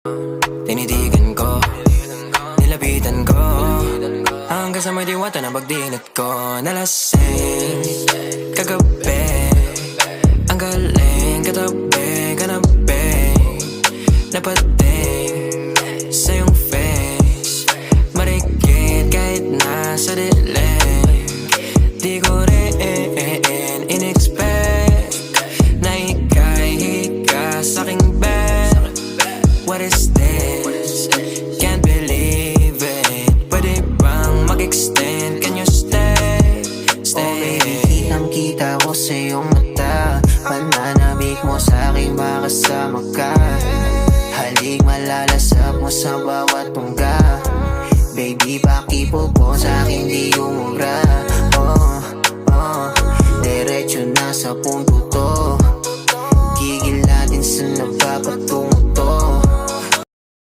Tinitigan ko, nilapitan ko, hanggang sa may diwata na pagdinat ko. Nalasing kagabi, ang galing katabi, kanabi, napating sa iyong face, marikit kahit nasa dilim. Di ko rin in-expect na ika'y hika sa'king bed. What is this? Can't believe it. Pwede bang mag-extend? Can you stay? Stay. Oh baby, kitang-kita ko sa iyong mata. Pananabik mo sa'king makasama ka. Halik malalasap mo sa bawat tungga. Baby, pakipo po sa'kin di umubra. Oh, diretso na sa punto.